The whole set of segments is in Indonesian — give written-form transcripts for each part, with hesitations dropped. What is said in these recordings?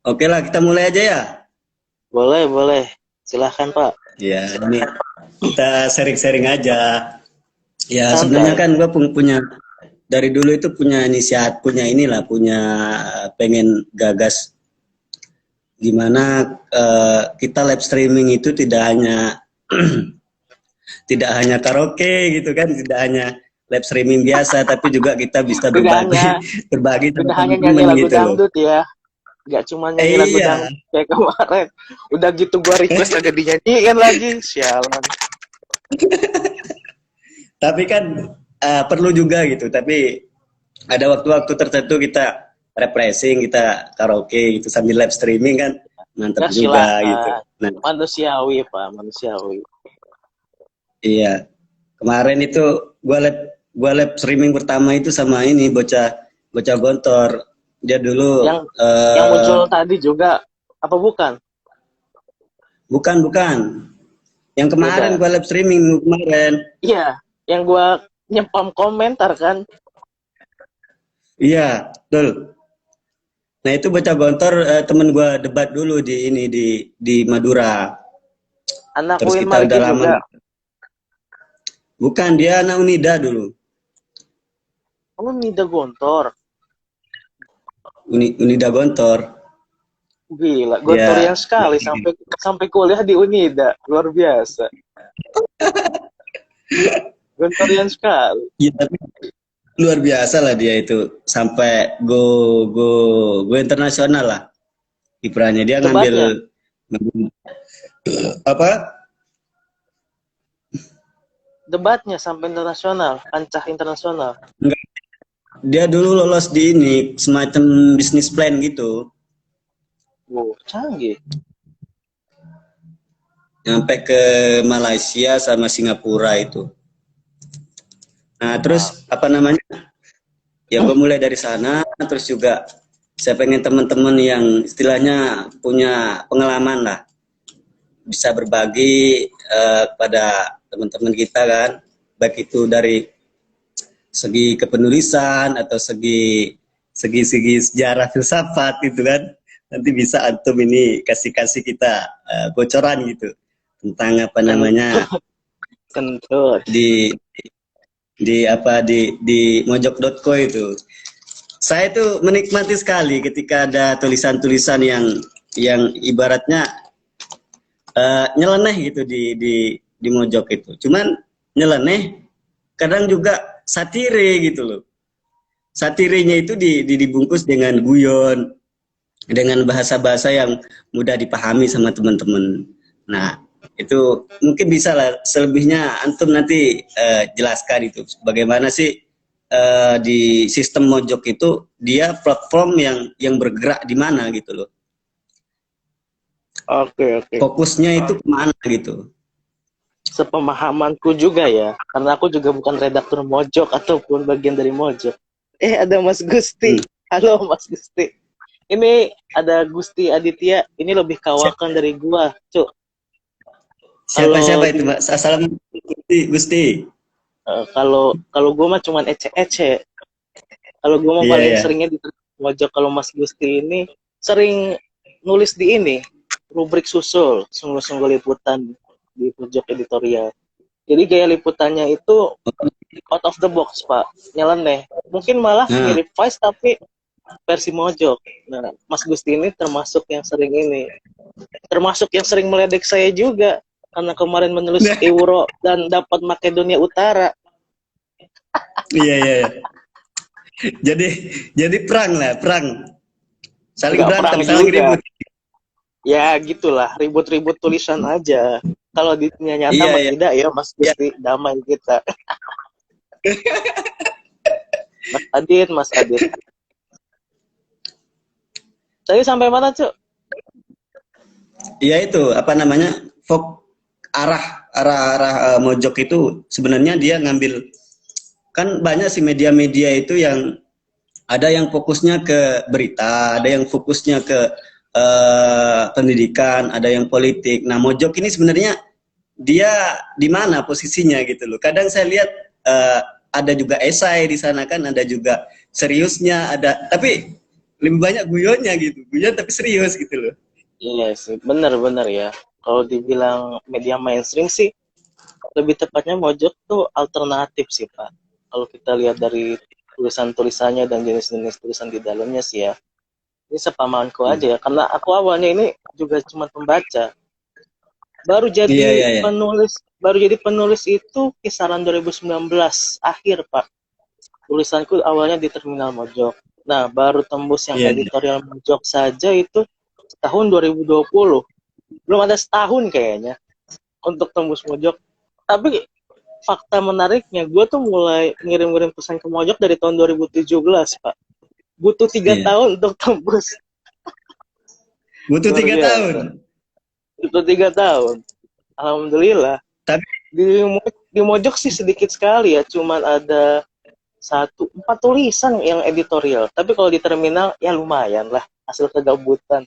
Oke lah, kita mulai aja ya. Boleh, boleh. Silahkan, Pak. Ya, ini kita sharing-sharing aja. Ya, sebenarnya Santai. kan gue punya dari dulu itu punya inisiatif, punya inilah, punya pengen gagas gimana kita live streaming itu tidak hanya karaoke gitu kan, tidak hanya live streaming biasa, tapi juga kita bisa Tidak hanya berbagi berbagi sama tidak hanya nyanyi teman-teman lagu gitu loh. dangdut ya. Gak cuma nyanyi lagu Iya, dangdut kayak kemarin. Udah gitu gua request agak dinyanyiin lagi. Sialan. tapi kan perlu juga gitu. Tapi ada waktu-waktu tertentu kita refreshing, kita karaoke gitu sambil live streaming kan mantap Ya juga gitu. silakan. Nah, Manusiawi, Pak. Manusiawi. iya. Kemarin itu gua live streaming pertama itu sama ini bocah bocah gontor. Dia dulu Yang yang eh muncul tadi juga apa bukan? bukan bukan. Yang kemarin Beda. gua live streaming kemarin. Iya, yang gua nyepam komentar kan. Iya, betul. Nah, itu bocah gontor temen gua debat dulu di ini di Madura. Anak Terus Uin kita udah Margi lama. juga. Bukan, dia anak Unida dulu. Oh, Nida Gontor. Unida Gontor. Gila, Dia gontorian sekali sampai sampai kuliah di Unida. Luar biasa. Gontorian sekali. ya, tapi luar biasa lah dia itu sampai go go internasional lah kiprahnya. Dia Debatnya, ngambil apa? debatnya sampai internasional, kancah internasional. Enggak, dia dulu lolos di ini semacam bisnis plan gitu. Wow, canggih. Sampai ke Malaysia sama Singapura itu. Nah, Wow. terus apa namanya? Ya gue mulai dari sana, terus juga saya pengen teman-teman yang istilahnya punya pengalaman lah, bisa berbagi kepada teman-teman kita kan, baik itu dari segi kepenulisan atau segi sejarah filsafat gitu kan. Nanti bisa antum ini kasih kita bocoran gitu tentang apa Kentut, namanya kentut. di di mojok.co itu. Saya itu menikmati sekali ketika ada tulisan-tulisan yang ibaratnya nyeleneh gitu di mojok itu. Cuman nyeleneh kadang juga satire gitu loh. Satirenya itu dibungkus dengan guyon, dengan bahasa-bahasa yang mudah dipahami sama teman-teman. Nah, itu mungkin bisa lah selebihnya antum nanti jelaskan itu bagaimana sih di sistem mojok itu dia platform yang bergerak di mana gitu loh. Oke, oke. Fokusnya itu kemana gitu. Sepemahamanku juga ya, karena aku juga bukan redaktur Mojok ataupun bagian dari Mojok. Ada Mas Gusti. Hmm. Halo Mas Gusti. Ini ada Gusti Aditya, ini lebih kawakan dari gua, Cuk. Siapa Kalau itu, di Mbak? Assalamualaikum Gusti. Gusti. kalau kalau gua mah cuman ece-ece. Kalau gua mah Iya, paling ya. seringnya di Mojok. Kalau Mas Gusti ini sering nulis di ini, rubrik susul, sungguh-sungguh liputan di pojok editorial. Jadi gaya liputannya itu out of the box, Pak. Nyeleneh. Mungkin malah Nah, mirip Vice tapi versi Mojok. Nah, Mas Gusti ini termasuk yang sering ini. Termasuk yang sering meledek saya juga. Karena kemarin menulis Euro dan dapat Makedonia Utara. iya, iya, iya. Jadi jadi perang lah, perang. Saling Nggak perang berantem, saling juga. ribut. Ya gitulah, ribut-ribut tulisan aja. Kalau di dunia nyata Iya, mah iya. tidak ya, Mas Iya. Gusti. Damai kita. Mas Adit, Mas Adit. Tadi sampai mana, Cuk? Iya itu apa namanya? Arah mojok itu sebenarnya dia ngambil kan banyak sih media-media itu yang ada yang fokusnya ke berita, ada yang fokusnya ke pendidikan, ada yang politik. Nah, mojok ini sebenarnya dia di mana posisinya gitu loh. Kadang saya lihat ada juga esai di sana kan, ada juga seriusnya, ada. Tapi lebih banyak guyonnya gitu, guyon tapi serius gitu loh. Iya sih, benar-benar ya. Kalau dibilang media mainstream sih, lebih tepatnya Mojok tuh alternatif sih Pak. Kalau kita lihat dari tulisan-tulisannya dan jenis-jenis tulisan di dalamnya sih ya. Ini sepamaanku aja ya, karena aku awalnya ini juga cuma pembaca. Baru Iya, jadi iya, iya. penulis itu kisaran 2019 akhir Pak. Tulisanku awalnya di Terminal Mojok. Nah, baru tembus yang Iya, iya. editorial Mojok saja itu tahun 2020. Belum ada setahun kayaknya untuk tembus Mojok. Tapi fakta menariknya, gue tuh mulai ngirim-ngirim pesan ke Mojok dari tahun 2017, Pak. Butuh 3 tahun untuk tembus. Butuh Luar 3 tahun. biasa. Butuh 3 tahun. Alhamdulillah. Tapi Di Mojok sih sedikit sekali ya, cuman ada 4 tulisan yang editorial. Tapi kalau di terminal ya lumayan lah, hasil kegabutan.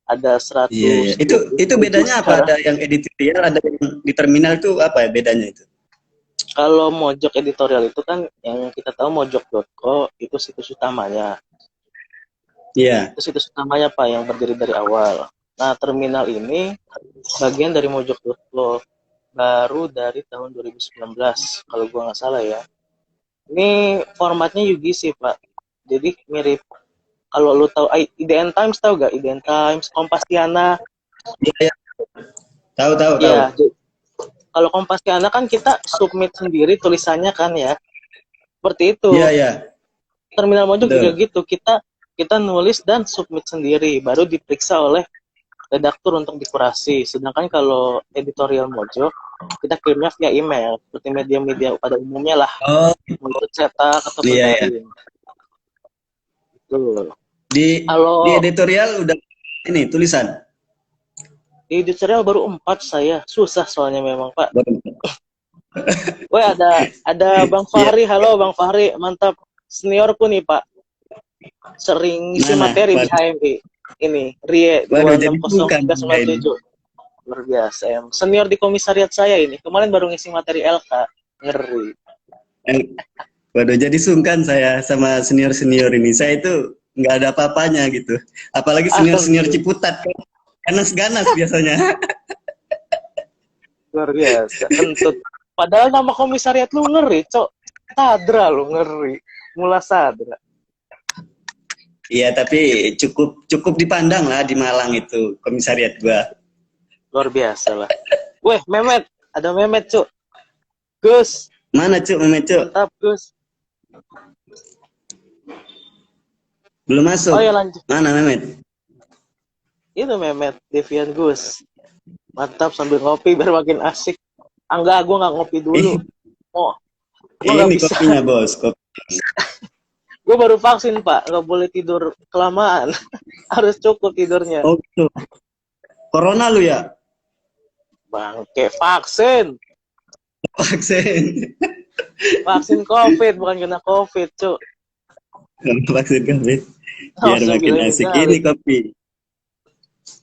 Ada iya, iya. 100 Itu bedanya apa? sekarang. Ada yang editorial, ada yang di terminal itu apa ya bedanya itu? Kalau Mojok editorial itu kan yang kita tahu mojok.co itu situs utamanya. Iya. Itu situs utamanya Pak yang berdiri dari awal. Nah, terminal ini bagian dari mojok.co, baru dari tahun 2019 kalau gua nggak salah ya. Ini formatnya UGC Pak. Jadi mirip, kalau lu tahu IDN Times, tahu gak IDN Times, Kompasiana. Iya, iya. Tahu, tahu, tahu. Iya, kalau Kompasiana kan kita submit sendiri tulisannya kan ya. Seperti itu. Iya, iya. Terminal Mojok Betul. juga gitu. Kita nulis dan submit sendiri, baru diperiksa oleh redaktur untuk dikurasi. Sedangkan kalau editorial Mojok, kita kirimnya via email, seperti media-media pada umumnya lah, Oh, untuk cetak atau iya, iya. berbaring. Betul. Di Kalau editorial udah ini tulisan. di editorial baru 4 saya, susah soalnya memang Pak. Baru. Woi, ada Bang Iya. Fahri, halo Bang Fahri, mantap. Seniorku nih Pak, sering ngisi Mana? materi di Waduh, HMI. Ini Rie waduh, jadi bukan dia ini. 260397. Luar biasa ya. Senior di komisariat saya ini. Kemarin baru ngisi materi LK. Ngeri. Waduh, jadi sungkan saya sama senior-senior ini. Saya itu nggak ada apa-apanya gitu. Apalagi senior-senior Ciputat kan. Ganas-ganas biasanya. Luar biasa. Kentut. Padahal nama komisariat lu ngeri, Cok. Sadra lu ngeri. Mula Sadra. Iya, tapi cukup dipandang lah di Malang itu komisariat gua. Luar biasa lah. Weh, Memet. Ada Memet, Cok. Gus. Mana Cuk, Memet Cuk? Mantap, Gus. Belum masuk. Oh ya, lanjut. Mana Memet? Itu Memet, Devian Gus. Mantap sambil ngopi biar makin asik. Enggak, gue nggak ngopi dulu. Oh, gue nggak Ini bisa. kopinya bos, kopi. Gue baru vaksin Pak, nggak boleh tidur kelamaan. Harus cukup tidurnya. Oh gitu. Corona lu ya? Bangke, vaksin. Vaksin. Vaksin COVID, bukan kena COVID, Cuk. Vaksin COVID. Biar makin asik. Ini kopi.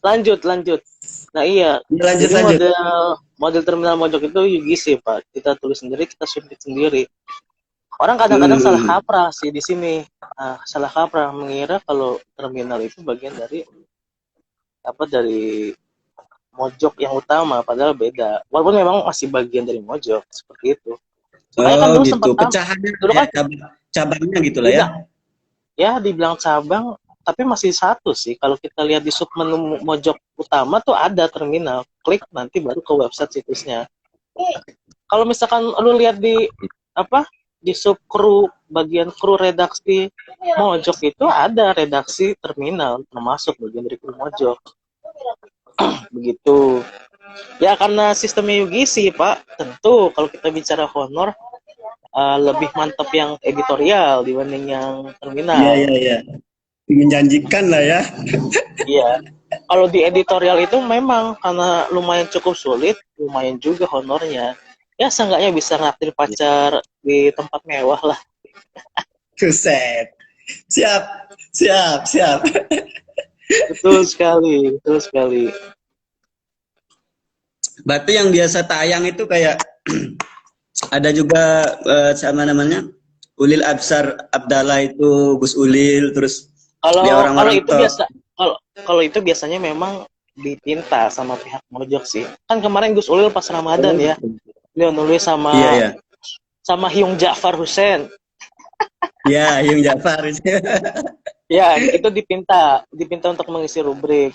Lanjut. Nah iya, Lanjut. jadi model terminal Mojok itu UGC Pak. Kita tulis sendiri, kita submit sendiri. Orang kadang-kadang salah kaprah sih di sini. Salah kaprah mengira kalau terminal itu bagian dari Mojok yang utama, padahal beda. Walaupun memang masih bagian dari Mojok seperti itu. Makanya kan dulu gitu. sempat Pecahannya dulu ya, kan cabangnya gitu lah ya. Ya dibilang cabang, tapi masih satu sih. Kalau kita lihat di submenu Mojok utama tuh ada terminal. Klik nanti baru ke website situsnya. Kalau misalkan lu lihat di sub kru, bagian kru redaksi Mojok itu ada redaksi terminal, termasuk bagian dari kru Mojok. Begitu. Ya karena sistemnya UGC Pak, tentu kalau kita bicara honor lebih mantap yang editorial dibanding yang terminal. Iya. Menjanjikan lah ya. Iya. Kalau di editorial itu memang karena lumayan cukup sulit, lumayan juga honornya. Ya seenggaknya bisa ngaktir pacar di tempat mewah lah. Kuset. Siap. Betul sekali. Berarti yang biasa tayang itu kayak ada juga sama namanya Ulil Absar Abdallah itu Gus Ulil, terus Kalau Dia kalau orang-orang itu top. biasa, kalau kalau itu biasanya memang dipinta sama pihak mojok sih. Kan kemarin Gus Ulil pas Ramadan ya, dia nulis Iya sama ya. sama Hyung Ja'far Hussein. Ya, Yung Jafar. Ya, itu dipinta untuk mengisi rubrik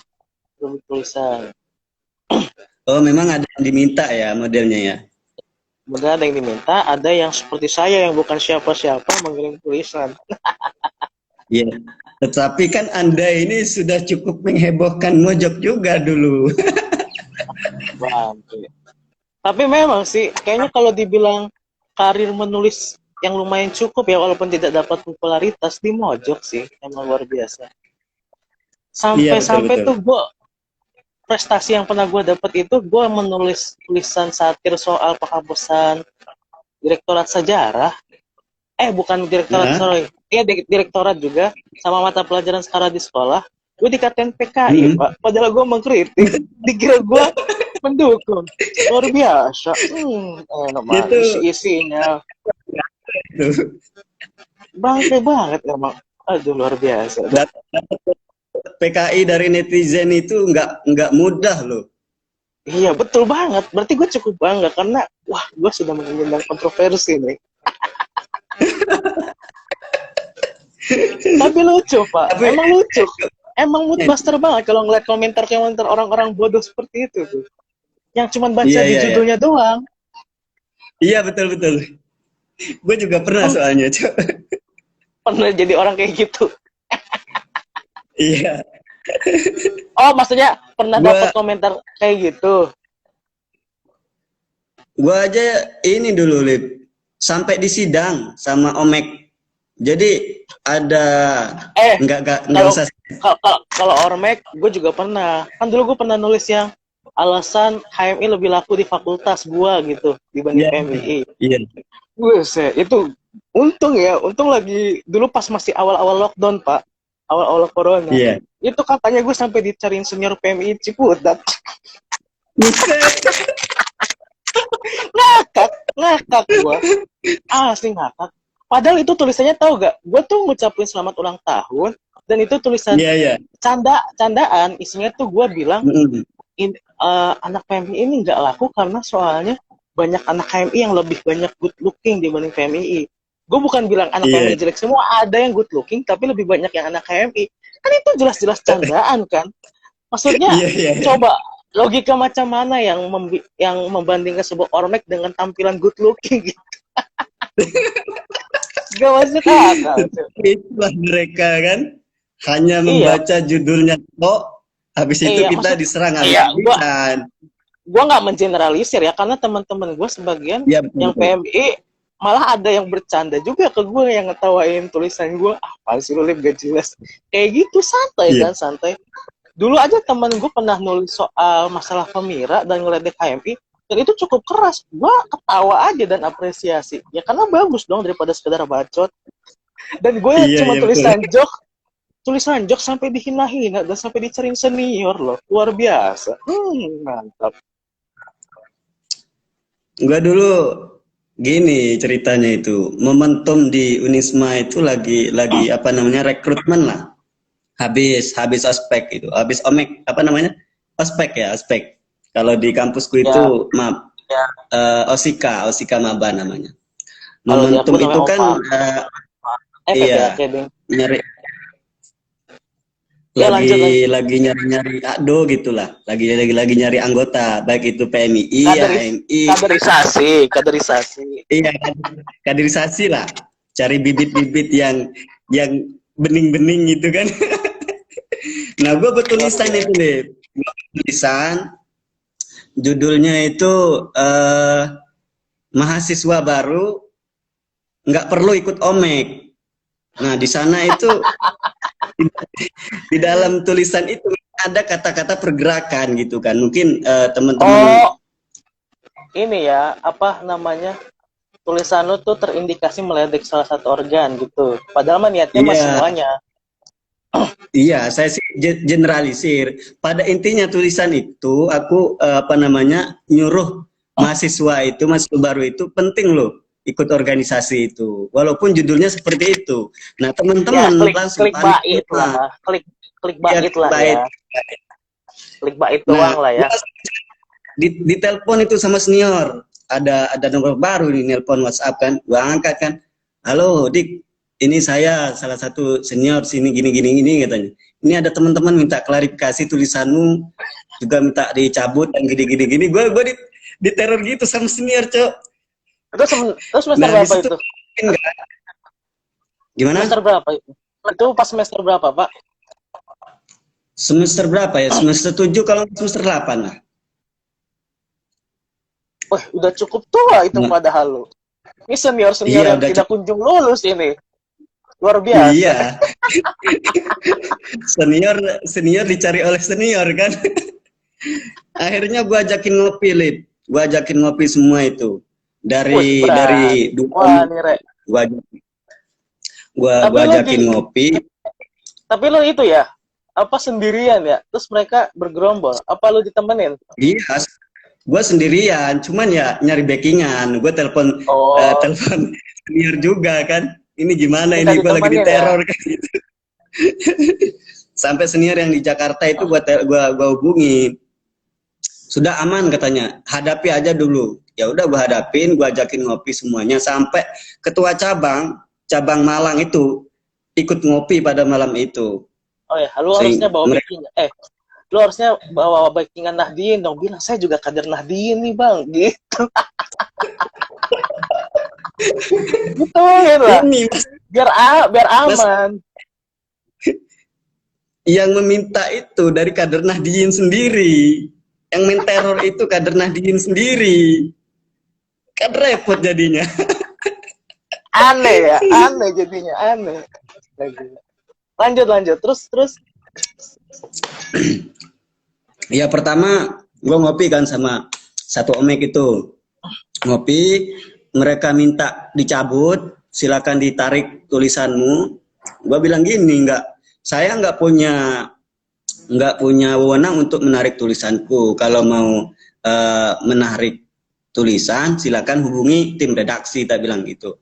tulisan. Oh, memang ada yang diminta ya modelnya ya. Kemudian ada yang diminta, ada yang seperti saya yang bukan siapa-siapa mengirim tulisan. Iya. Tetapi kan Anda ini sudah cukup menghebohkan mojok juga dulu. Bangke. Tapi memang sih, kayaknya kalau dibilang karir menulis yang lumayan cukup ya, walaupun tidak dapat popularitas di mojok sih, emang luar biasa. Iya, betul Sampai-sampai betul. tuh gue prestasi yang pernah gue dapet itu gue menulis tulisan satir soal penghapusan direktorat sejarah. Bukan direktorat, Nah, sorry. Iya, direktorat juga sama mata pelajaran sekarang di sekolah. Gue dikatain PKI, mm, Pak. Padahal gue mengkritik. Dikira gue mendukung. Luar biasa. Enak banget itu, isi-isinya. itu. Bangke banget emang. Aduh, luar biasa. Dapat PKI dari netizen itu nggak mudah loh. Iya, betul banget. Berarti gue cukup bangga karena, wah, gue sudah mengundang kontroversi nih. Tapi lucu, Pak. Tapi Emang lucu. Emang moodbuster banget kalau ngeliat komentar-komentar orang-orang bodoh seperti itu tuh. Yang cuma baca iya di iya iya. judulnya doang. Iya betul betul. Gue juga pernah Kan soalnya, Cok. pernah jadi orang kayak gitu. Iya. Oh, maksudnya pernah dapat Gua komentar kayak gitu. gua aja ini dulu, Lip. Sampai di sidang sama Omek. Jadi ada Eh, nggak kalau usah. kalau Ormek, gue juga pernah. Kan dulu gue pernah nulis yang alasan HMI lebih laku di fakultas gue gitu dibanding Iya. PMII. Iya. Itu untung ya, untung lagi dulu pas masih awal-awal lockdown, Pak. Awal-awal corona. Iya. Itu katanya gue sampai dicariin senior PMI Ciputat. Buset. Ngakak gue. Asli ngakak. Padahal itu tulisannya tahu gak? Gue tuh ngucapin selamat ulang tahun dan itu tulisan Iya iya. candaan isinya tuh gue bilang Mm. anak PMI ini nggak laku karena soalnya banyak anak KMI yang lebih banyak good looking dibanding PMI. Gue bukan bilang anak Iya. PMI jelek semua, ada yang good looking tapi lebih banyak yang anak KMI. Kan itu jelas-jelas candaan kan? Maksudnya Iya iya. Iya. coba logika macam mana yang membandingkan sebuah ormek dengan tampilan good looking gitu? Gak masuk akal. Itulah mereka kan hanya Iya, membaca judulnya kok, habis itu iya, kita maksud diserang iya, habis-habisan. gua nggak mengeneralisir ya karena teman-teman gue sebagian Iya betul yang betul. PMI malah ada yang bercanda juga ke gue yang ngetawain tulisan gue apa sih lu Lip, gak jelas kayak gitu santai Iya. kan santai dulu aja temen gue pernah nulis soal masalah pemira dan ngeledek HMI dan itu cukup keras gue ketawa aja dan apresiasi ya karena bagus dong daripada sekedar bacot dan gue Iya cuma iya betul. tulisan joke sampai dihina-hina dan sampai dicariin senior loh luar biasa mantap. Gua dulu gini ceritanya itu, momentum di Unisma itu lagi apa namanya rekrutmen lah. Habis habis ospek itu, habis omek apa namanya? Ospek ya, ospek. Kalau di kampusku Ya, itu Osika Maba namanya. kalau di aku Momentum itu namanya kan OPA iya PPAK ding. nyari Ya lanjut lanjut. lagi nyari-nyari ado gitulah. Lagi nyari anggota, baik itu PMII, Kaderis, HMI, kaderisasi. iya kaderisasi lah. Cari bibit-bibit yang bening-bening gitu kan. Nah, gue Luar bertulisan itu biasa. nih. Gua tulisan judulnya itu mahasiswa baru nggak perlu ikut omek. Nah, di sana itu di dalam tulisan itu ada kata-kata pergerakan gitu kan. Mungkin teman-teman Oh, ini ya, apa namanya? Tulisan lu tuh terindikasi meledek salah satu organ gitu. Padahal mah niatnya mah iya semuanya. iya saya sih generalisir. Pada intinya tulisan itu aku apa namanya nyuruh mahasiswa baru itu penting loh ikut organisasi itu, walaupun judulnya seperti itu. Nah Ya, teman-teman langsung klik panik bait semua. lah, klik Ya, bait lah baik. ya, klik bait Nah, doang lah ya. di telepon itu sama senior, ada nomor baru nih, nelpon WhatsApp kan, gua angkat kan, halo Dik, ini saya salah satu senior sini gini gini gini katanya. Ini ada teman-teman minta klarifikasi tulisanmu, juga minta dicabut dan gini gini gini. Gua di teror gitu sama senior, Cok. Terus semester Nah, di berapa situ itu? Semester gimana? berapa itu? Itu pas semester berapa, Pak? Semester berapa ya? Semester 7 kalau semester 8 lah. Wah, udah cukup tua itu Nah, padahal lu. Ini senior-senior iya yang udah tidak cukup. kunjung lulus ini. Luar biasa. Iya, senior senior dicari oleh senior kan. Akhirnya gua ajakin ngopi, Lip. Gua ajakin ngopi semua itu. Wih, Dari berani. dua Wah, nih, Rek. gua Tapi gua lu ajakin ngopi. tapi lu itu ya, apa sendirian ya? Terus mereka bergerombol. Apa lu ditemenin? Iya, gua sendirian, cuman ya nyari backingan. Gua Oh, telepon senior juga kan. Ini gimana minta ini, gua lagi ditemenin ya? diteror kan. Sampai senior yang di Jakarta itu gua hubungi. Sudah aman katanya, hadapi aja dulu. Ya udah gua hadapin, gua ajakin ngopi semuanya sampai ketua cabang Malang itu ikut ngopi pada malam itu. Oh ya, lu harusnya bawa backing. Lu harusnya bawa backingan Nahdien dong. Bilang, saya juga kader Nahdien nih, Bang. Gitu. Gituin lah. Ini mas, Biar mas aman. yang meminta itu dari kader Nahdien sendiri. Yang menteror itu kader Nahdien sendiri. Kan repot jadinya. Aneh ya, aneh jadinya, aneh. Lanjut. Terus. Ya pertama gua ngopi kan sama satu omek itu. Ngopi, mereka minta dicabut, silakan ditarik tulisanmu. Gua bilang gini, saya nggak punya wewenang untuk menarik tulisanku. Kalau mau menarik tulisan, silakan hubungi tim redaksi, tak bilang gitu.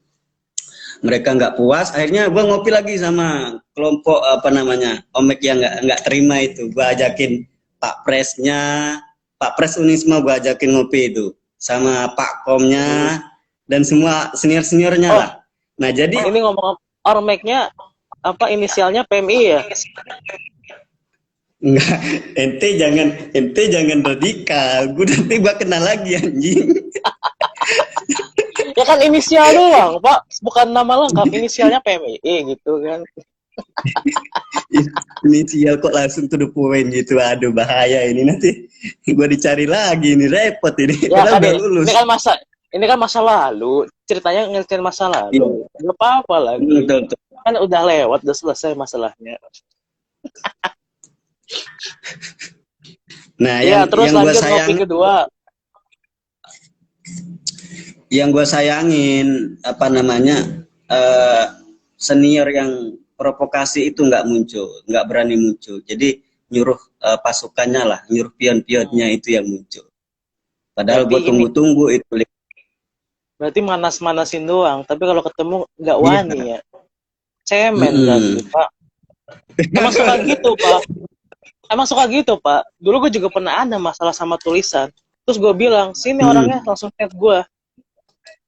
Mereka nggak puas, akhirnya gue ngopi lagi sama kelompok omek yang nggak terima itu. Gue ajakin Pak Pres Unisma, gue ajakin ngopi itu sama Pak Komnya dan semua senior-seniornya lah. Nah jadi ini ngomong ormeknya apa, inisialnya PMI ya? enggak, ente jangan radikal. Gue nanti gua kenal lagi anjing. Ya kan inisial doang, Pak. Bukan nama lengkap, inisialnya PMI gitu kan. Inisial kok langsung to the point gitu. Aduh bahaya ini, nanti gua dicari lagi, ini repot ini. Ya Padahal kan udah lulus. ini kan masa lalu. Ceritanya ngeliatin masa lalu. Gak apa-apa lagi. Betul. Kan udah lewat, udah selesai masalahnya. Nah, Ya, terus yang lanjut ngopi kedua. Yang gue sayangin senior yang provokasi itu nggak berani muncul. Jadi nyuruh pasukannya lah, nyuruh pion-pionnya itu yang muncul. Padahal gue tunggu-tunggu itu. Berarti manas-manasin doang, tapi kalau ketemu nggak wani ya. Cemen berarti, Pak. Emang suka gitu, Pak. Dulu gue juga pernah ada masalah sama tulisan. Terus gue bilang, sini orangnya langsung chat gue.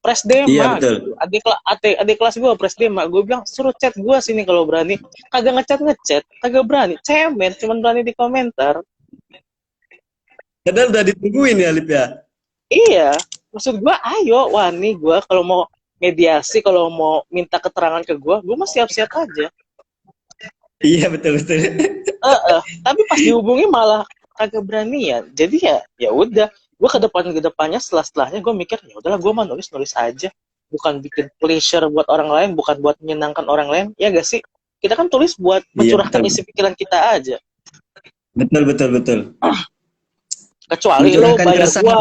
Presdema, iya, betul. gitu. Adik kelas gue Presdema. Gue bilang, suruh chat gue sini kalau berani. Kagak ngechat, kagak berani. Cemen, cuman berani di komentar. Padahal udah ditungguin ya, Lip ya? Iya, maksud gue, ayo wani gue kalau mau mediasi, kalau mau minta keterangan ke gue mah siap-siap aja. Iya, betul. Tapi pas dihubungi malah kagak beranian. Jadi ya udah, gue ke depannya setelahnya gue mikir, ya udahlah gue mah nulis aja, bukan bikin pleasure buat orang lain, bukan buat menyenangkan orang lain, ya gak sih? Kita kan tulis buat mencurahkan isi pikiran kita aja. Betul. Kecuali lo bayar gue.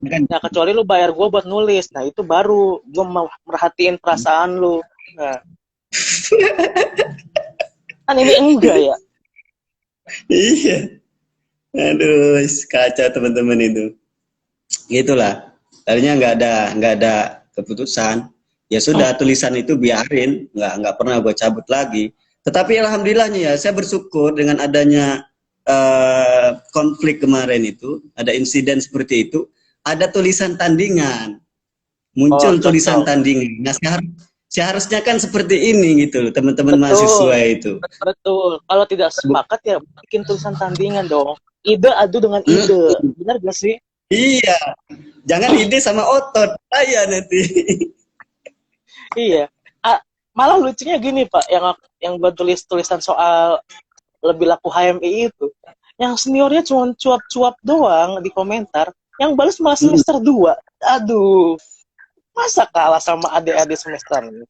Nah, kecuali lu bayar gue buat nulis. Nah, itu baru gue merhatiin perasaan lu. Nah. Kan ini enggak ya? Iya. Aduh, kacau teman-teman itu. Gitulah. Akhirnya nggak ada keputusan. Ya sudah, tulisan itu biarin, nggak pernah gue cabut lagi. Tetapi alhamdulillahnya ya, saya bersyukur dengan adanya konflik kemarin itu, ada insiden seperti itu, ada tulisan tandingan, Oh, muncul tulisan cocok. tandingan. Nah, seharusnya kan seperti ini gitu loh, teman-teman mahasiswa Betul. itu. Betul. Kalau tidak Bu- sepakat ya bikin tulisan tandingan dong. Ide adu dengan ide. Mm, Benar gak sih? iya, jangan ide sama otot, saya nanti. Iya. Ah, malah lucunya gini Pak, yang buat tulisan soal lebih laku HMI itu, yang seniornya cuma cuap-cuap doang di komentar, yang balas malah Mm, semester 2. Aduh, masa kalah sama adik-adik semester ini?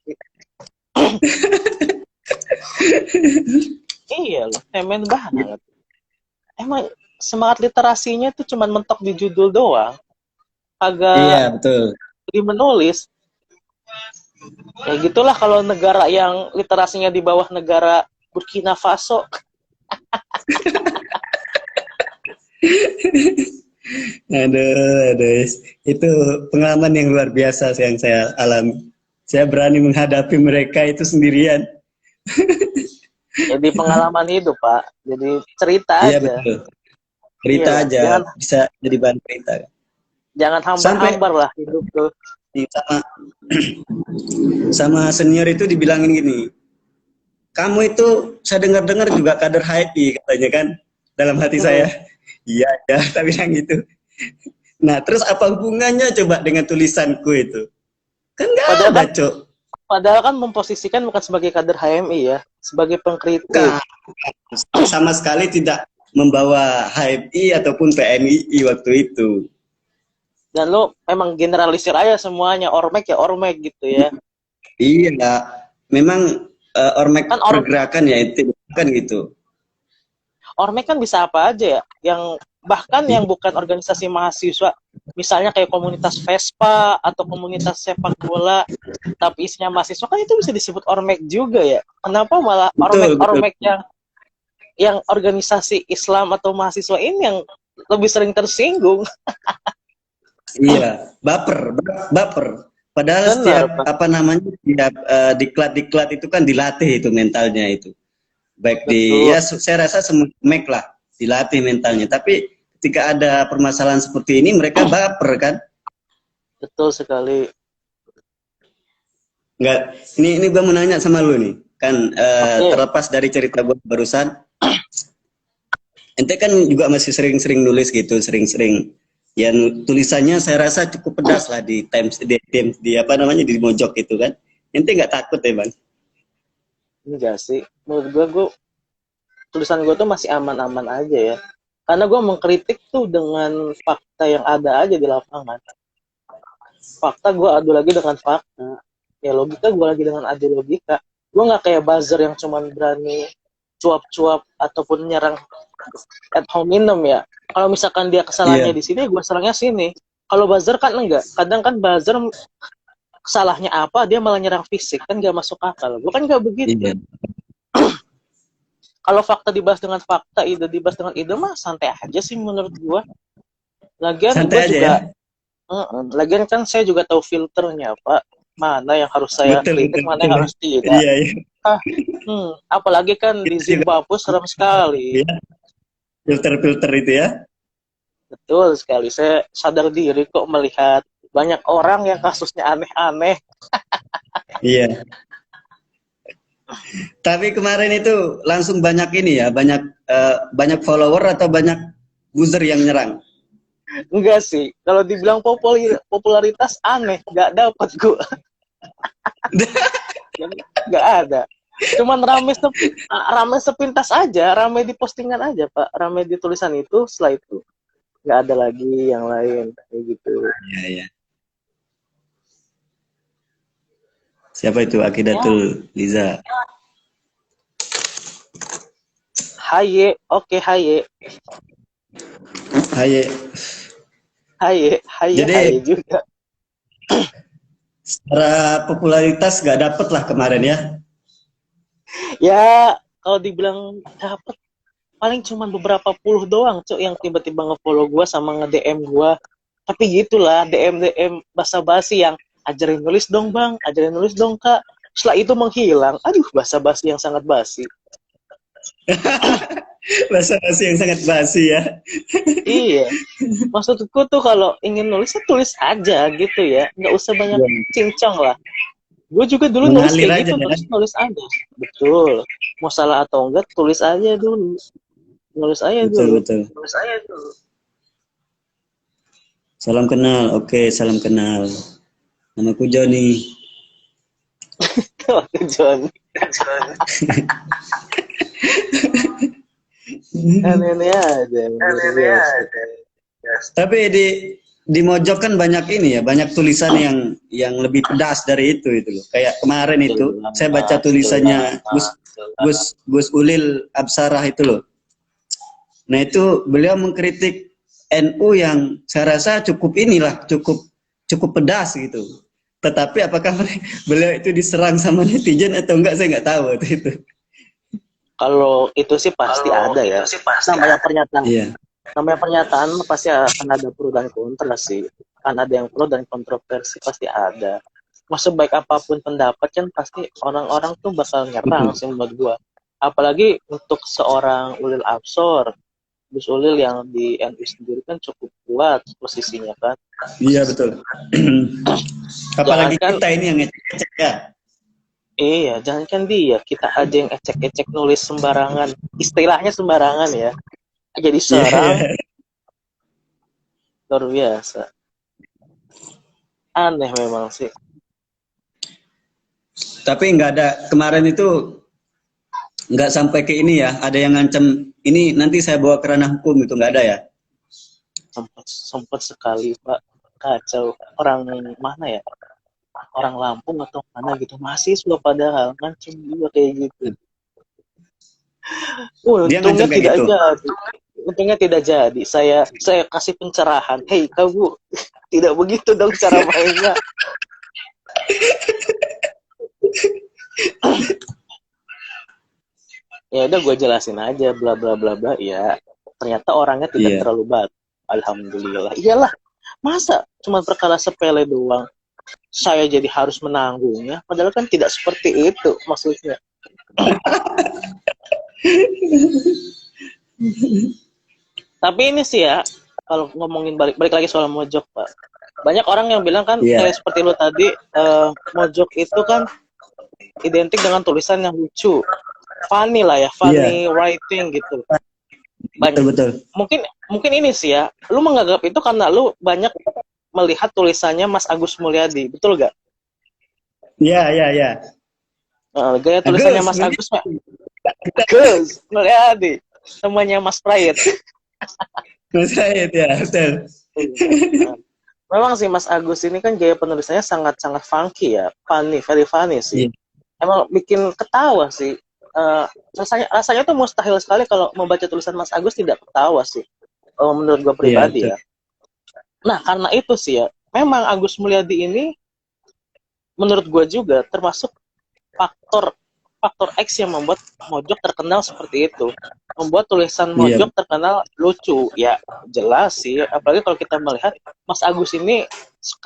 Iya loh, cemen banget. Emang semangat literasinya tuh cuma mentok di judul doang, iya, agak betul. di menulis. Ya gitulah kalau negara yang literasinya di bawah negara Burkina Faso. Aduh, itu pengalaman yang luar biasa yang saya alami. Saya berani menghadapi mereka itu sendirian. Jadi pengalaman hidup, Pak. Jadi cerita Iya aja. betul. Cerita Iyalah, aja, jangan bisa jadi bahan cerita. jangan Sampai hambar-hambar lah hidup tuh. sama sama senior itu dibilangin gini, kamu itu saya dengar-dengar juga kader HIP katanya kan, dalam hati Hmm. saya. Iya ya, tapi yang gitu. Nah, terus apa hubungannya coba dengan tulisanku itu? Kan nggak Padahal ada, kan Cok. padahal kan memposisikan bukan sebagai kader HMI ya, sebagai pengkritik. Bukan. Sama sekali tidak membawa HMI ataupun PMII waktu itu. Dan lo emang generalisir aja semuanya, ormek ya ormek gitu ya. Iya, memang Kan ormek pergerakan ya itu kan gitu. ormek kan bisa apa aja ya, yang bahkan yang bukan organisasi mahasiswa, misalnya kayak komunitas Vespa atau komunitas sepak bola, tapi isinya mahasiswa kan itu bisa disebut ormek juga ya. Kenapa malah Betul, betul. ormek-ormek yang organisasi Islam atau mahasiswa ini yang lebih sering tersinggung? Iya, baper. Padahal Benar, setiap Pak. apa namanya setiap diklat-diklat itu kan dilatih itu mentalnya itu. Baik di Betul, ya saya rasa semua mek lah dilatih mentalnya. Tapi ketika ada permasalahan seperti ini mereka baper kan? betul sekali. Enggak. Ini gua mau nanya sama lu nih. Kan Oke, terlepas dari cerita gua barusan, ente kan juga masih sering-sering nulis gitu, sering-sering yang tulisannya saya rasa cukup pedas lah di Times di apa namanya di Mojok itu kan. Ente nggak takut ya bang? enggak sih. Menurut gue tulisan gue tuh masih aman-aman aja ya. Karena gue mengkritik tuh dengan fakta yang ada aja di lapangan. Fakta gue adu lagi dengan fakta. Ya logika gue lagi dengan adu logika. Gue nggak kayak buzzer yang cuman berani cuap-cuap ataupun nyerang ad hominem ya. Kalau misalkan dia kesalahannya Iya, di sini, gue serangnya sini. Kalau buzzer kan enggak. Kadang kan buzzer salahnya apa, dia malah nyerang fisik. Kan gak masuk akal. Gue kan gak begitu. iya. Kalau fakta dibahas dengan fakta, ide dibahas dengan ide mah santai aja sih menurut gue. Lagian Santai gue aja ya. juga, lagian kan saya juga tahu filternya Pak. Mana yang harus saya Betul, kritik, betul, mana betul. yang harus tidak. Iya, iya. Ah, apalagi kan di Kita juga Zimbabwe serem sekali. ya, filter-filter itu ya. Betul sekali. Saya sadar diri kok melihat banyak orang yang kasusnya aneh-aneh. Iya. Tapi kemarin itu langsung banyak ini ya, banyak follower atau banyak user yang nyerang. Enggak sih. Kalau dibilang popularitas aneh, nggak dapat gue. Nggak ada. Cuman rame sepintas aja, rame di postingan aja Pak, rame di tulisan itu, setelah itu nggak ada lagi yang lain kayak gitu. Iya, iya. Siapa itu Ya, Akidatul Liza? haye, oke haye, Haye. haye Jadi juga. secara popularitas nggak dapet lah kemarin ya. Ya kalau dibilang dapat paling cuman beberapa puluh doang cok yang tiba-tiba ngefollow gue sama nge-DM gue. Tapi gitulah DM DM basa-basi yang ajarin nulis dong bang, ajarin nulis dong kak. Setelah itu menghilang, aduh basa-basi yang sangat basi. Basa-basi yang sangat basi ya. Iya, maksudku tuh kalau ingin nulis ya tulis aja gitu ya, nggak usah banyak Ya, cincang lah. Gue juga dulu nulis mengalir kayak aja gitu, ya. nulis aja. Betul. Mau salah atau enggak, tulis aja dulu. Nulis aja Betul dulu. betul. Nulis aja dulu. Salam kenal. Oke, salam kenal. Namaku Joni. Waktu John. Aneh-aneh aja. Aneh-aneh aja. Tapi di Mojok kan banyak ini ya, banyak tulisan yang lebih pedas dari itu loh. Kayak kemarin itu saya baca tulisannya Gus Ulil Absarah itu loh. Nah itu beliau mengkritik NU yang saya rasa cukup pedas gitu. Tetapi apakah beliau itu diserang sama netizen atau enggak saya nggak tahu waktu itu. Kalau itu sih pasti ada ya. Namanya pernyataan. Iya. Namanya pernyataan pasti akan ada pro dan kontra sih. Akan ada yang pro dan kontroversi pasti ada. Mau sebaik apapun pendapat kan pasti orang-orang tuh bakal nyerang sih menurut gua. Apalagi untuk seorang Ulil Absor, Gus Ulil yang di NU sendiri kan cukup kuat posisinya kan. Iya betul. Apalagi Jangankan kita ini yang ngecek ya. iya, jangankan dia, kita aja yang ecek-ecek nulis sembarangan, istilahnya sembarangan ya. Jadi serang, Iya. luar biasa. Aneh memang sih. Tapi nggak ada kemarin itu nggak sampai ke ini ya. Ada yang ngancam ini nanti saya bawa ke ranah hukum itu nggak ada ya. Sempat sekali Pak, kacau. Orang mana ya? Orang Lampung atau mana gitu, mahasiswa padahal ngancem juga kayak gitu. Dia Untungnya ngancam kayak tidak gitu. jadi. Untungnya tidak jadi. Saya kasih pencerahan. Hei kamu, tidak begitu dong cara mainnya. Ya udah gue jelasin aja bla bla bla bla ya. Ternyata orangnya tidak Iya. terlalu bad. Alhamdulillah. Iyalah, masa cuma perkara sepele doang saya jadi harus menanggungnya, padahal kan tidak seperti itu maksudnya. Tapi ini sih ya, kalau ngomongin balik lagi soal Mojok Pak, banyak orang yang bilang kan Iya. kayak seperti lo tadi, Mojok itu kan identik dengan tulisan yang lucu, funny lah ya, funny writing gitu. Banyak. Betul. Mungkin ini sih ya, lu menganggap itu karena lu banyak melihat tulisannya Mas Agus Mulyadi, betul gak? Iya. Gaya tulisannya Mas Agus Mulyadi, namanya Mas Prayit. Mas Prayit ya, betul. Memang sih Mas Agus ini kan gaya penulisannya sangat-sangat funky ya, funny, very funny sih. Emang bikin ketawa sih. Rasanya tuh mustahil sekali kalau membaca tulisan Mas Agus tidak ketawa sih, menurut gue pribadi ya. Nah karena itu sih ya, memang Agus Mulyadi ini menurut gue juga termasuk faktor X yang membuat Mojok terkenal seperti itu, membuat tulisan Mojok terkenal lucu ya, jelas sih. Apalagi kalau kita melihat Mas Agus ini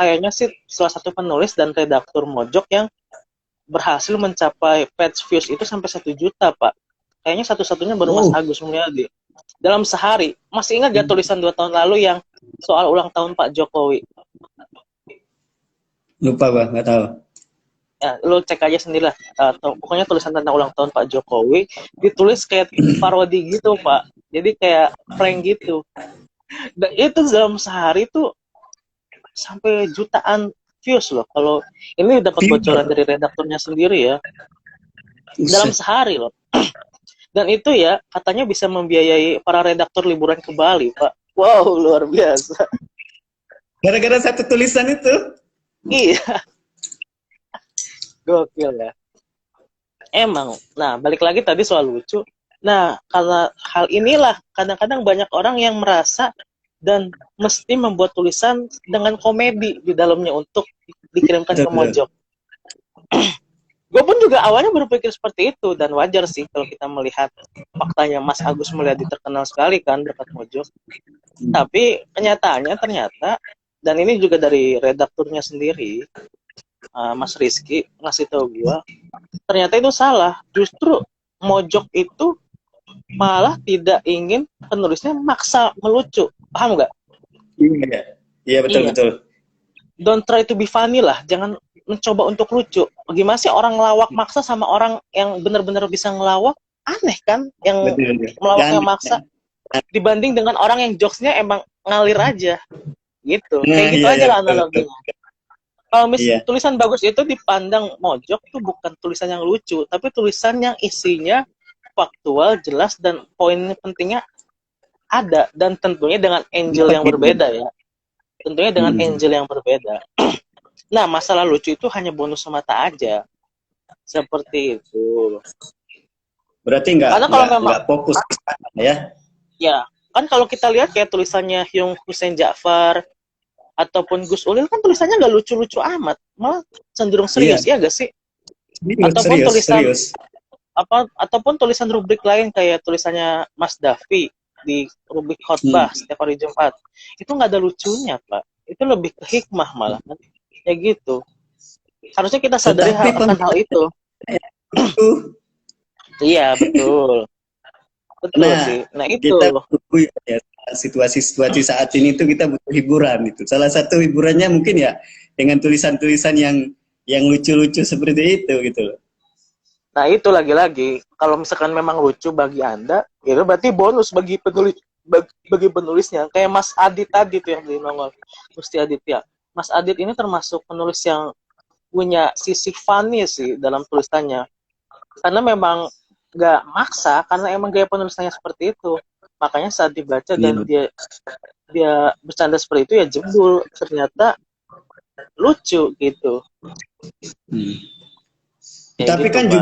kayaknya sih salah satu penulis dan redaktur Mojok yang berhasil mencapai page views itu sampai 1 juta Pak. Kayaknya satu-satunya baru Mas Agus Mulyadi dalam sehari. Masih ingat gak tulisan 2 tahun lalu yang soal ulang tahun Pak Jokowi? Lupa Pak, nggak tahu. Ya, lo cek aja sendiri lah. Pokoknya tulisan tentang ulang tahun Pak Jokowi ditulis kayak parodi gitu Pak. Jadi kayak prank gitu. Dan itu dalam sehari tuh sampai jutaan views loh. Kalau ini dapat bocoran dari redakturnya sendiri ya. Dalam sehari loh. Dan itu ya katanya bisa membiayai para redaktur liburan ke Bali Pak. Wow, luar biasa. Gara-gara satu tulisan itu? Iya. Gokil ya. Emang. Nah, balik lagi tadi soal lucu. Nah, karena hal inilah kadang-kadang banyak orang yang merasa dan mesti membuat tulisan dengan komedi di dalamnya untuk dikirimkan ke Mojok. Gue pun juga awalnya berpikir seperti itu, dan wajar sih kalau kita melihat faktanya Mas Agus Mulyadi terkenal sekali kan dekat Mojok. Tapi kenyataannya ternyata, dan ini juga dari redakturnya sendiri, Mas Rizky ngasih tahu gua, ternyata itu salah. Justru Mojok itu malah tidak ingin penulisnya maksa melucu, paham nggak? Iya, iya betul Iya, betul. don't try to be funny lah, jangan mencoba untuk lucu. Gimana sih orang ngelawak maksa sama orang yang benar-benar bisa ngelawak? Aneh kan, yang Betul, betul. melawaknya Dan maksa dibanding dengan orang yang jokesnya emang ngalir aja, gitu. nah Kayak gitu iya aja iya lah betul betul. analoginya. Kalau Iya. tulisan bagus itu dipandang Mojok tuh bukan tulisan yang lucu, tapi tulisan yang isinya faktual, jelas, dan poin pentingnya ada, dan tentunya dengan angle yang berbeda ya. Tentunya dengan Hmm. angle yang berbeda. Nah, masalah lucu itu hanya bonus semata aja. Seperti itu. Berarti Karena kalau memang, nggak fokus ke sana ya. ya, kan kalau kita lihat kayak tulisannya Hyung Hussein Ja'far, ataupun Gus Ulil kan tulisannya nggak lucu-lucu amat. Malah cenderung Iya, serius, ya gak sih? serius Ataupun serius tulisan, serius. ataupun tulisan rubrik lain kayak tulisannya Mas Davi di rubrik khotbah Hmm. setiap hari Jumat. Itu nggak ada lucunya, Pak. Itu lebih ke hikmah malah. Ya gitu. Harusnya kita sadari Tetapi akan hal itu. itu, Iya, betul. Betul nah sih. Nah, itu. kita butuh ya, situasi-situasi saat ini tuh kita butuh hiburan itu. Salah satu hiburannya mungkin ya dengan tulisan-tulisan yang lucu-lucu seperti itu gitu loh. Nah, itu lagi-lagi. Kalau misalkan memang lucu bagi Anda, itu berarti bonus bagi penulis, bagi penulisnya. Kayak Mas Adit tadi tuh yang di nongol. Musti Adit ya. Mas Adit ini termasuk penulis yang punya sisi funny sih dalam tulisannya. Karena memang nggak maksa, karena emang gaya penulisannya seperti itu. Makanya saat dibaca Iya. dan dia bercanda seperti itu ya jebul, ternyata lucu gitu. Hmm. Ya Tapi gitu, kan Pak.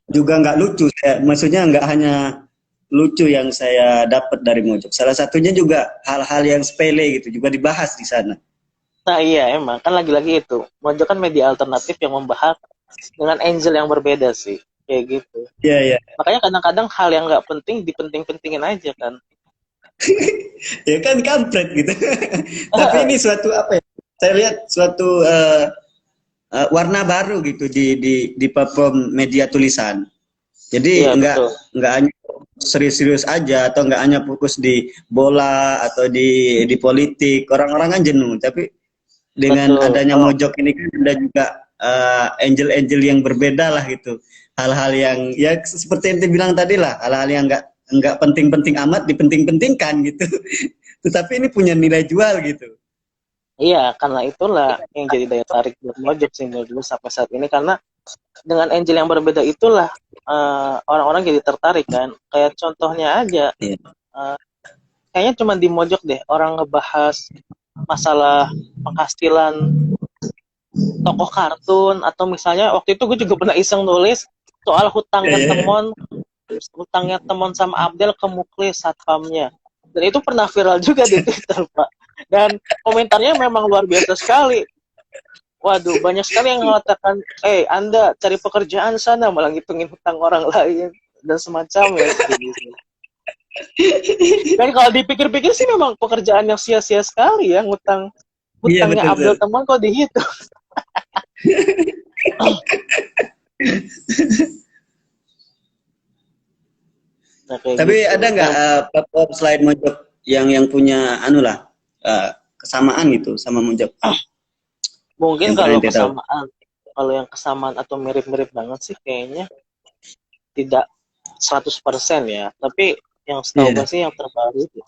juga nggak lucu. Maksudnya nggak hanya lucu yang saya dapat dari Mojok. Salah satunya juga hal-hal yang sepele gitu juga dibahas di sana. Nah iya emang, kan lagi-lagi itu. Mojok kan media alternatif yang membahas dengan angle yang berbeda sih. Kayak gitu. Iya iya. Makanya kadang-kadang hal yang nggak penting dipenting-pentingin aja kan. Ya kan kampret gitu. Tapi ini suatu apa ya? Saya lihat suatu warna baru gitu di platform media tulisan. Jadi Iya betul. nggak hanya serius-serius aja atau nggak hanya fokus di bola atau di politik. Orang-orang kan jenuh. Tapi dengan Betul. adanya Kalau Mojok ini kan ada juga angel-angel yang berbeda lah gitu. Hal-hal yang ya seperti yang dibilang tadi lah, hal-hal yang nggak penting-penting amat dipenting-pentingkan gitu. Tetapi ini punya nilai jual gitu. iya, karena itulah yang jadi daya tarik buat Mojok sih menurut gue sampai saat ini, karena dengan angle yang berbeda itulah orang-orang jadi tertarik kan. Kayak contohnya aja, Iya. kayaknya cuma di Mojok deh orang ngebahas masalah penghasilan tokoh kartun, atau misalnya waktu itu gue juga pernah iseng nulis soal hutangnya Temon sama Abdel ke Muklis satpamnya, dan itu pernah viral juga di Twitter, Pak, dan komentarnya memang luar biasa sekali. Waduh, banyak sekali yang mengatakan, Anda cari pekerjaan sana, malah ngitungin hutang orang lain dan semacamnya gitu. Dan kalau dipikir-pikir sih memang pekerjaan yang sia-sia sekali ya, Iya hutangnya betul Abdel betul. Temon kok dihitung. Nah, kayak Tapi gitu. ada nggak Nah, platform selain Mojok yang punya anu lah kesamaan gitu sama Mojok mungkin yang pernah kalau ente tahu? yang kesamaan atau mirip-mirip banget sih kayaknya tidak 100% ya. Tapi yang setahu gue Iya. sih yang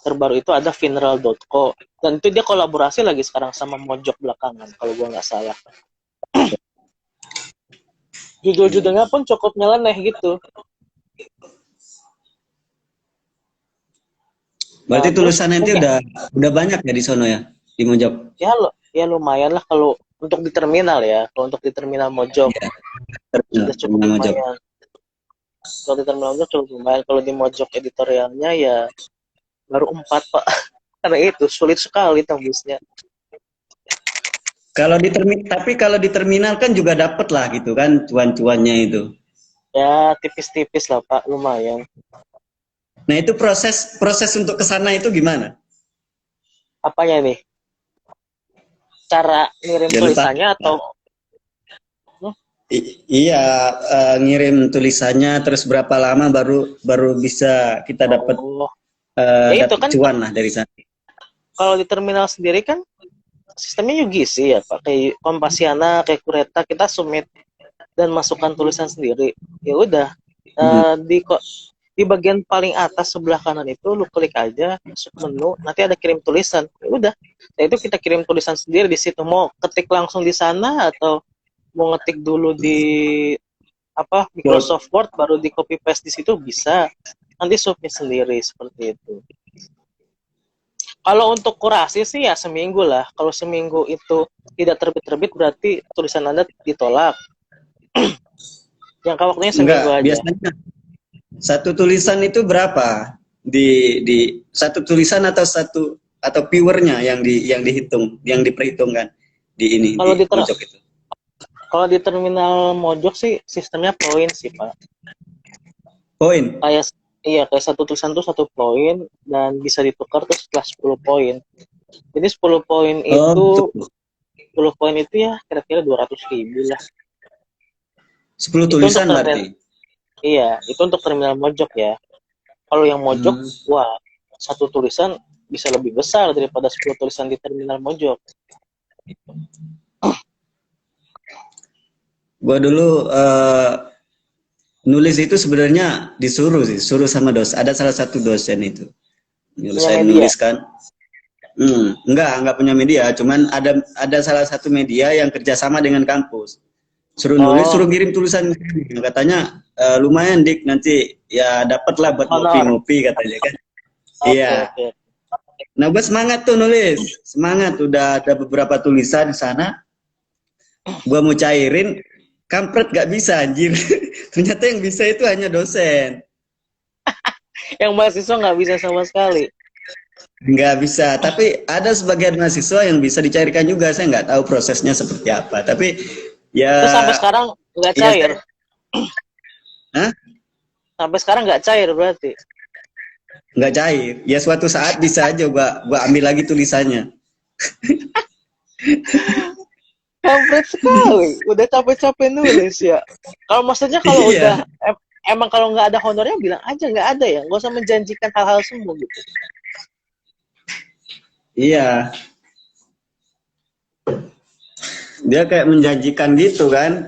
terbaru itu ada Vinral.co, dan itu dia kolaborasi lagi sekarang sama Mojok belakangan kalau gue nggak salah. Judul-judulnya pun cukup nyeleneh gitu. Berarti Nah, terus tulisan ente mungkin udah banyak ya di sono ya di Mojok. ya lumayan lah kalau untuk di terminal ya. Kalau untuk di terminal Mojok Iya. Terminal, sudah cukup terminal Mojok. lumayan. Kalau di terminal Mojok cukup lumayan. Kalau di Mojok editorialnya ya baru 4, Pak. Karena itu sulit sekali tembusnya. Tapi kalau di terminal kan juga dapet lah gitu kan cuan-cuannya itu. Ya tipis-tipis lah, Pak, lumayan. Nah itu proses untuk kesana itu gimana? Apanya nih? Cara ngirim Jangan lupa. tulisannya atau Iya, ngirim tulisannya terus berapa lama baru baru bisa kita dapat Oh, ya itu dapat kan cuan lah dari sana. kalau di terminal sendiri kan sistemnya UGC ya Pak, kayak Kompasiana, kayak Kureta kita submit dan masukkan tulisan sendiri. Ya udah, Hmm. di bagian paling atas sebelah kanan itu lu klik aja masuk menu, nanti ada kirim tulisan. Ya udah, nah itu kita kirim tulisan sendiri di situ. Mau ketik langsung di sana atau mau ngetik dulu di apa Microsoft Word baru di copy paste di situ bisa. Nanti submit sendiri seperti itu. Kalau untuk kurasi sih ya seminggu lah. Kalau seminggu itu tidak terbit-terbit berarti tulisan Anda ditolak. Jangka waktunya seminggu Enggak, aja. biasanya satu tulisan itu berapa? Di satu tulisan atau viewernya yang dihitung, yang diperhitungkan di ini Kalau di di pojok itu. kalau di terminal Mojok sih sistemnya poin sih Pak. Poin. Kayak iya kayak satu tulisan tuh 1 poin dan bisa ditukar tuh setelah 10 poin. Jadi 10 poin Oh, itu betul. 10 poin itu ya kira-kira 200.000 lah. 10 Itu untuk tulisan berarti. iya, itu untuk terminal Mojok ya. Kalau yang Mojok, wah, satu tulisan bisa lebih besar daripada 10 tulisan di terminal Mojok. Gua dulu nulis itu sebenarnya disuruh sih, suruh sama dosen. Ada salah satu dosen itu nyuruh Punya saya media. menuliskan. Enggak punya media, cuman ada salah satu media yang kerjasama dengan kampus. Suruh nulis, Oh, suruh kirim tulisan. Katanya lumayan dik, nanti ya dapatlah buat honor. ngopi-ngopi katanya kan. Oke, Iya. oke. Nah, gue semangat tuh nulis, semangat. Udah ada beberapa tulisan di sana. Gue mau cairin, kampret gak bisa anjir. Ternyata yang bisa itu hanya dosen. Yang mahasiswa nggak bisa sama sekali. Nggak bisa, tapi ada sebagian mahasiswa yang bisa dicairkan juga. Saya nggak tahu prosesnya seperti apa. Tapi Itu ya, sampai sekarang nggak ya cair. Hah? Sampai sekarang nggak cair berarti. Nggak cair. Ya suatu saat bisa aja gua ambil lagi tulisannya. Kampret sekali. Udah capek-capek nulis ya. Kalau maksudnya kalau Iya, udah emang kalau nggak ada honornya bilang aja nggak ada ya. Nggak usah menjanjikan hal-hal semua gitu. iya. Dia kayak menjanjikan gitu kan.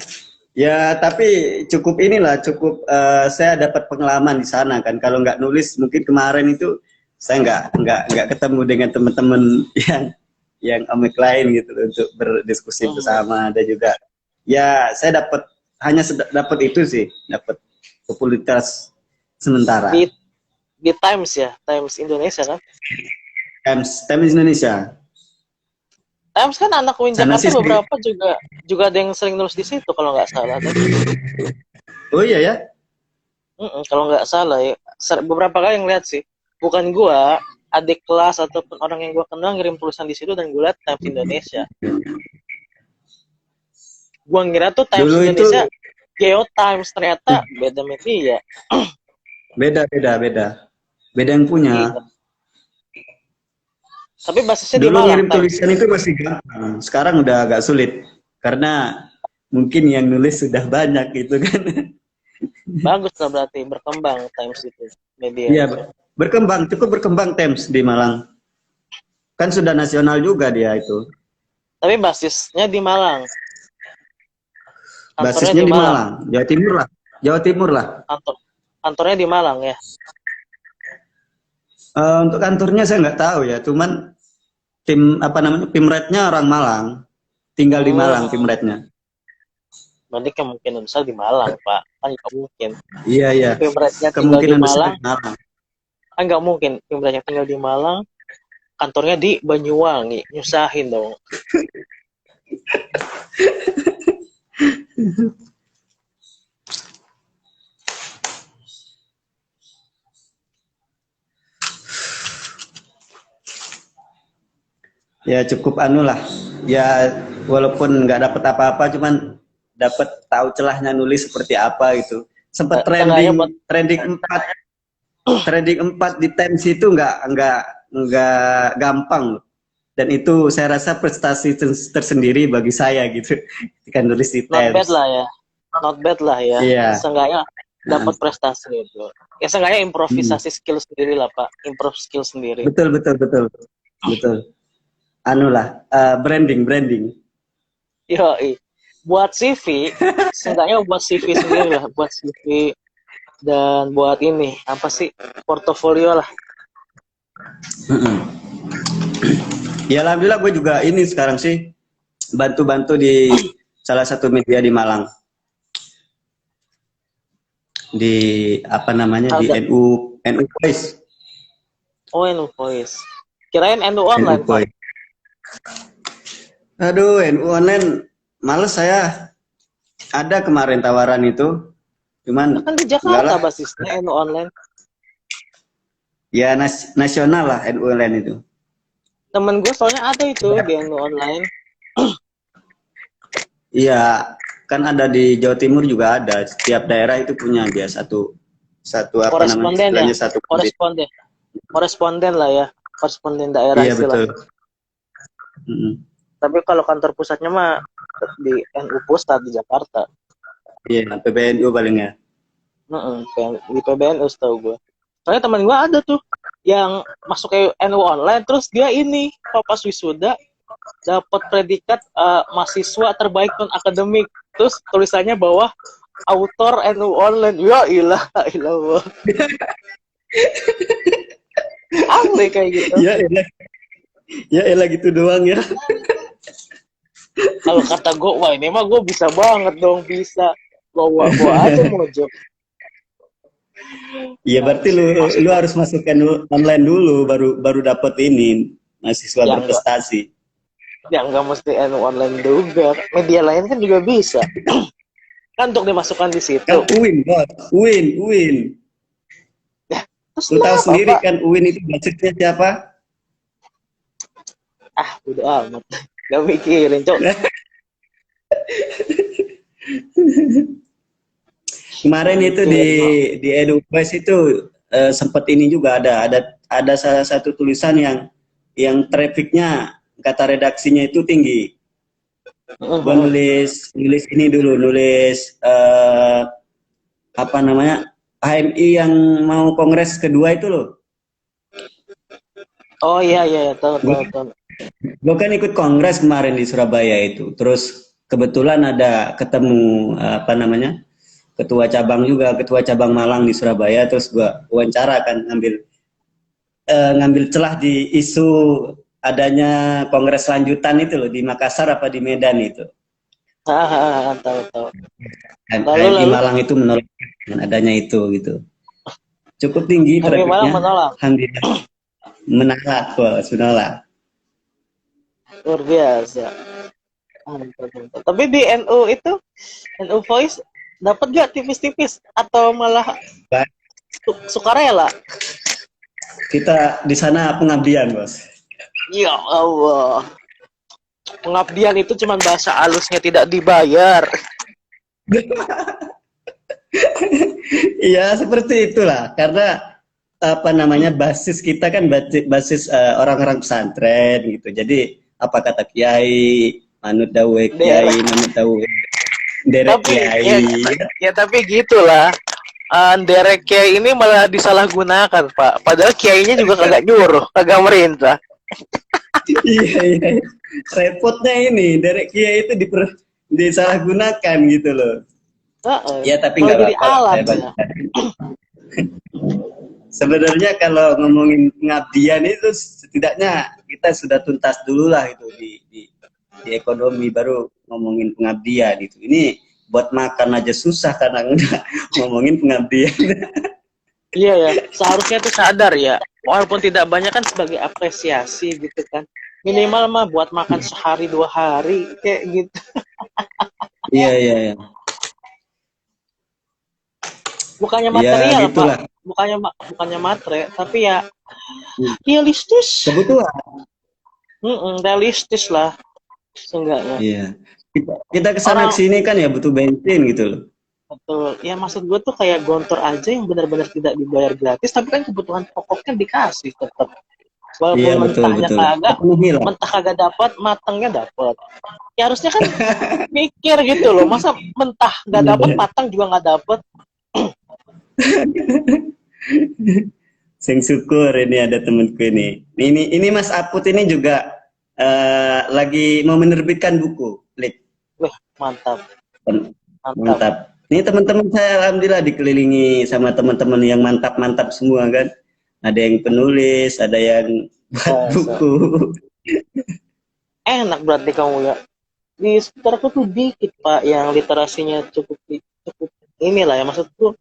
Ya, tapi cukup inilah, cukup saya dapat pengalaman di sana kan. Kalau nggak nulis, mungkin kemarin itu saya nggak ketemu dengan teman-teman yang omik lain gitu untuk berdiskusi bersama. Ada juga, ya saya dapat itu sih, dapat popularitas sementara. Di Times ya, Times Indonesia kan. Times Indonesia. Times kan anak Win Sana Jakarta sih, beberapa juga ada yang sering nulis di situ kalau nggak salah kan. oh iya ya. Kalau nggak salah ya, beberapa kali yang lihat sih. Bukan gua, adik kelas ataupun orang yang gua kenal ngirim tulisan di situ dan gua lihat Times Indonesia. Gua ngira tuh Times Dulu Indonesia itu Geo Times, ternyata beda media. beda yang punya. Iya. Tapi basisnya di Dulu Malang, ngirim Times. tulisan itu masih gampang. Sekarang udah agak sulit karena mungkin yang nulis sudah banyak gitu kan. Bagus lah berarti berkembang Times itu media Iya, itu. cukup berkembang Times di Malang. Kan sudah nasional juga dia itu. Tapi basisnya di Malang. Kantornya Basisnya di di Malang. Malang, Jawa Timur lah. Jawa Timur lah. Kantornya di Malang ya. Untuk kantornya saya nggak tahu ya, cuman Pimretnya orang Malang, tinggal di Malang Pimretnya. Berarti kemungkinan besar di Malang, Pak. Kan nggak mungkin. Iya. Pimretnya tinggal di Kemungkinan besar Malang. di Malang. Kan nggak mungkin Pimretnya tinggal di Malang, kantornya di Banyuwangi. Nyusahin dong. Ya cukup anu lah. Ya walaupun nggak dapat apa-apa, cuman dapat tahu celahnya nulis seperti apa gitu. Sempat trending 4 di Times itu nggak gampang. Dan itu saya rasa prestasi tersendiri bagi saya gitu. Ketika nulis di Not Times. bad lah ya. not bad lah ya. Iya. Seenggaknya dapat prestasi itu. Ya seenggaknya improvisasi skill sendiri lah Pak, improve skill sendiri. Betul. Anu lah, branding. Yo, buat CV, seenggaknya buat CV sendiri lah, buat CV dan buat ini apa sih portofolio lah. Ya alhamdulillah gue juga ini sekarang sih bantu-bantu di salah satu media di Malang. Di apa namanya di NU Voice. Oh, NU Voice. Kirain NU Online, NU Voice. Aduh, NU Online males saya. Ada kemarin tawaran itu. Cuman kan di Jakarta basisnya NU Online. Ya nasional lah NU Online itu. Temen gue soalnya ada itu di NU Online. Iya, kan ada di Jawa Timur juga ada. Setiap daerah itu punya dia satu apa namanya? Ya? Satu koresponden lah ya, koresponden daerah iya, istilahnya. Betul. Tapi kalau kantor pusatnya mah di NU Pusat di Jakarta. Iya, PBNU paling ya. Di PBNU setahu gue. Soalnya teman gue ada tuh yang masuk ke NU Online, terus dia ini pas wisuda dapat predikat mahasiswa terbaik non akademik, terus tulisannya bawah autor NU Online. Ya ilah. Asli kayak gitu. Ya elah gitu doang ya. Kalau kata gue, wah ini mah gue bisa banget dong, bisa. Bawa aja mojok. Iya berarti lu harus masukkan online dulu baru dapat ini mahasiswa ya, berprestasi. Ya enggak mesti NU Online juga. Media lain kan juga bisa. Kan untuk dimasukkan di situ. Kan UIN, bos. UIN. Ya, lu tahu sendiri Pak, kan UIN itu basisnya siapa? Udah amat. Gak mikirin, Cok. Kemarin itu di EduQuest itu sempat ini juga ada salah satu tulisan yang trafficnya kata redaksinya itu tinggi. Gua nulis ini dulu, apa namanya HMI yang mau kongres kedua itu loh. Oh iya tahu. Gue kan ikut kongres kemarin di Surabaya itu, terus kebetulan ada ketemu apa namanya ketua cabang Malang di Surabaya, terus gue wawancara kan ngambil celah di isu adanya kongres lanjutan itu loh di Makassar apa di Medan itu. Tahu. Lalu Malang itu menolak dengan adanya itu gitu. Cukup tinggi trafficnya. Alhamdulillah. Menolak. Luar biasa. Tapi di NU itu NU Voice dapat gak tipis-tipis atau malah sukarela? Kita di sana pengabdian, bos. Ya Allah. Pengabdian itu cuma bahasa halusnya tidak dibayar. Iya, seperti itulah. Karena apa namanya basis kita kan basis orang-orang pesantren gitu. Jadi apa kata kiai, manut dawe kiai, manut dawe derek kiai. Ya tapi gitulah. Derek kiai ini malah disalahgunakan, Pak. Padahal kiainya juga kagak nyuruh, kagak merintah. Iya. Repotnya ini derek kiai itu disalahgunakan gitu loh. Ya tapi nggak apa-apa. Sebenarnya kalau ngomongin pengabdian itu setidaknya kita sudah tuntas dulu lah itu di ekonomi, baru ngomongin pengabdian itu. Ini buat makan aja susah karena udah ngomongin pengabdian. Iya ya, seharusnya tuh sadar ya, walaupun tidak banyak kan sebagai apresiasi gitu kan. Minimal mah buat makan sehari 2 hari kayak gitu. Iya. Bukannya material ya, Pak, bukannya matre, tapi ya realistis. Kebutuhan. Realistis lah, seenggaknya. Iya. Kita kesana kesini kan ya butuh bensin gitu loh. Betul. Ya maksud gue tuh kayak gontor aja yang benar-benar tidak dibayar gratis, tapi kan kebutuhan pokoknya dikasih tetap. Walaupun Iya betul mentahnya betul. kagak, Terpenuhi lah. mentah kagak dapat, matangnya dapat. Ya harusnya kan mikir gitu loh. Masa mentah nggak dapat, Bener. matang juga nggak dapat. Sing syukur ini ada temanku ini. Ini Mas Aput ini juga lagi mau menerbitkan buku, Lik. Wah, mantap, mantap. Mantap. Ini teman-teman saya alhamdulillah dikelilingi sama teman-teman yang mantap-mantap semua kan. Ada yang penulis, ada yang buat So, buku. enak berarti kamu ya. Di sekitarku tuh dikit Pak yang literasinya cukup inilah ya, maksudku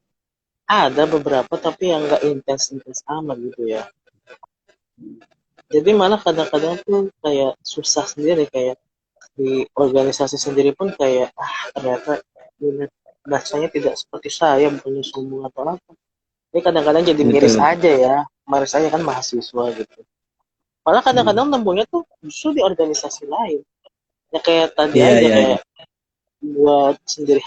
ada beberapa tapi yang nggak intens-intens amat gitu ya. Jadi malah kadang-kadang tuh kayak susah sendiri, kayak di organisasi sendiri pun kayak ternyata ini bahasanya tidak seperti saya, bukannya sombong atau apa. Ini kadang-kadang jadi miris Betul. aja ya, miris aja kan mahasiswa gitu. Malah kadang-kadang nemunya tuh justru di organisasi lain. Ya kayak tadi Iya, aja, iya, iya. kayak buat sendiri